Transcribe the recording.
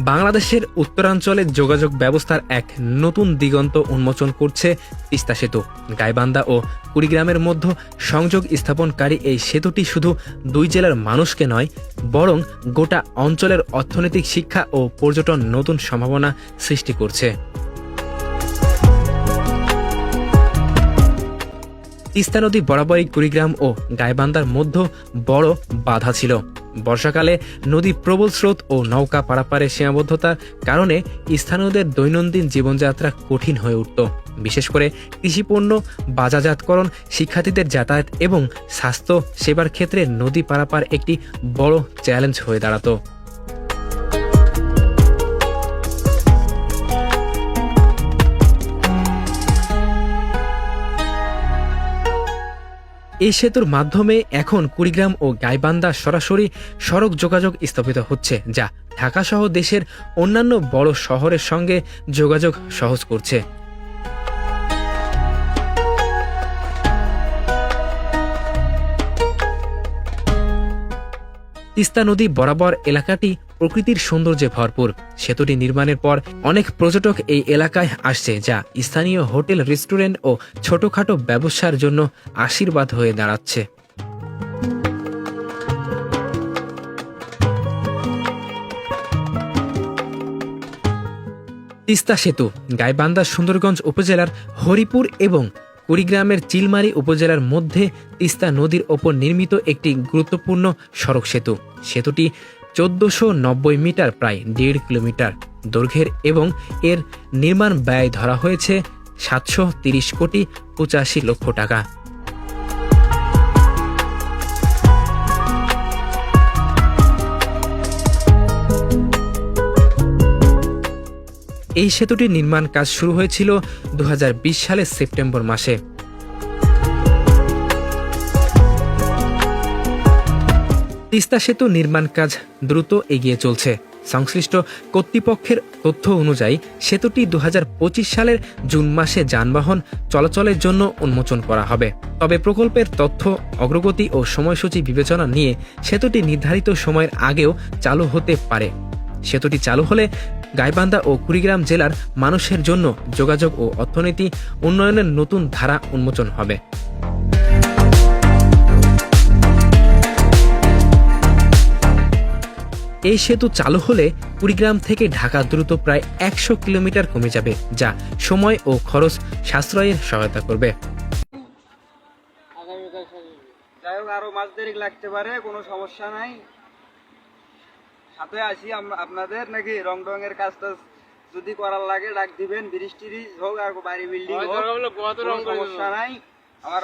বাংলাদেশের উত্তরাঞ্চলে যোগাযোগ ব্যবস্থার এক নতুন দিগন্ত উন্মোচন করছে তিস্তা সেতু। গাইবান্ধা ও কুড়িগ্রামের মধ্যে সংযোগ স্থাপনকারী এই সেতুটি শুধু দুই জেলার মানুষকে নয়, বরং গোটা অঞ্চলের অর্থনৈতিক, শিক্ষা ও পর্যটন নতুন সম্ভাবনা সৃষ্টি করছে। তিস্তা নদী বরাবরই কুড়িগ্রাম ও গাইবান্ধার মধ্যে বড় বাধা ছিল। বর্ষাকালে নদী প্রবল স্রোত ও নৌকা পারাপারের সীমাবদ্ধতার কারণে স্থানীয়দের দৈনন্দিন জীবনযাত্রা কঠিন হয়ে উঠত। বিশেষ করে কৃষিপণ্য বাজারজাতকরণ, শিক্ষার্থীদের যাতায়াত এবং স্বাস্থ্য সেবার ক্ষেত্রে নদী পারাপার একটি বড় চ্যালেঞ্জ হয়ে দাঁড়াত। এই সেতুর মাধ্যমে এখন কুড়িগ্রাম ও গাইবান্ধা সরাসরি সড়ক যোগাযোগ স্থাপিত হচ্ছে, যা ঢাকাসহ দেশের অন্যান্য বড় শহরের সঙ্গে যোগাযোগ সহজ করছে। তিস্তা নদী বরাবর এলাকাটি প্রকৃতির সৌন্দর্যে ভরপুর। সেতুটি নির্মাণের পর অনেক পর্যটক এই এলাকায় আসছে, যা স্থানীয় হোটেল, রেস্টুরেন্ট ও ছোটখাটো ব্যবসার জন্য আশীর্বাদ হয়ে দাঁড়াচ্ছে। তিস্তা সেতু গাইবান্ধা সুন্দরগঞ্জ উপজেলার হরিপুর এবং কুড়িগ্রামের চিলমারী উপজেলার মধ্যে তিস্তা নদীর ওপর নির্মিত একটি গুরুত্বপূর্ণ সড়ক সেতু। সেতুটি ১৪৯০ মিটার, প্রায় ১.৫ কিলোমিটার দৈর্ঘ্যের এবং এর নির্মাণ ব্যয় ধরা হয়েছে ৭৩০ কোটি ৮৫ লক্ষ টাকা। এই সেতুটির নির্মাণ কাজ শুরু হয়েছিল ২০২০ সালের সেপ্টেম্বর মাসে। তিস্তা সেতু নির্মাণ কাজ দ্রুত এগিয়ে চলছে। সংশ্লিষ্ট কর্তৃপক্ষের তথ্য অনুযায়ী সেতুটি ২০২৫ সালের জুন মাসে যানবাহন চলাচলের জন্য উন্মোচন করা হবে। তবে প্রকল্পের তথ্য, অগ্রগতি ও সময়সূচি বিবেচনা নিয়ে সেতুটি নির্ধারিত সময়ের আগেও চালু হতে পারে। সেতুটি চালু হলে গাইবান্ধা ও কুড়িগ্রাম জেলার মানুষের জন্য যোগাযোগ ও অর্থনীতি উন্নয়নের নতুন ধারা উন্মোচন হবে। এই সেতু চালু হলে কুড়িগ্রাম থেকে ঢাকা দ্রুত প্রায় ১০০ কিলোমিটার কমে যাবে, যা সময় ও খরচ সাশ্রয়ের সহায়তা করবে। যাই হোক, আরো মাস দেরি লাগতে পারে, কোনো সমস্যা নাই। সাথে আসি আপনাদের, নাকি রং এর কাজটা যদি করার লাগে ডাক দিবেন। ব্রিজ টিরিজ হোক আর বাড়ি বিল্ডিং হোক, কোনো সমস্যা নাই। আমার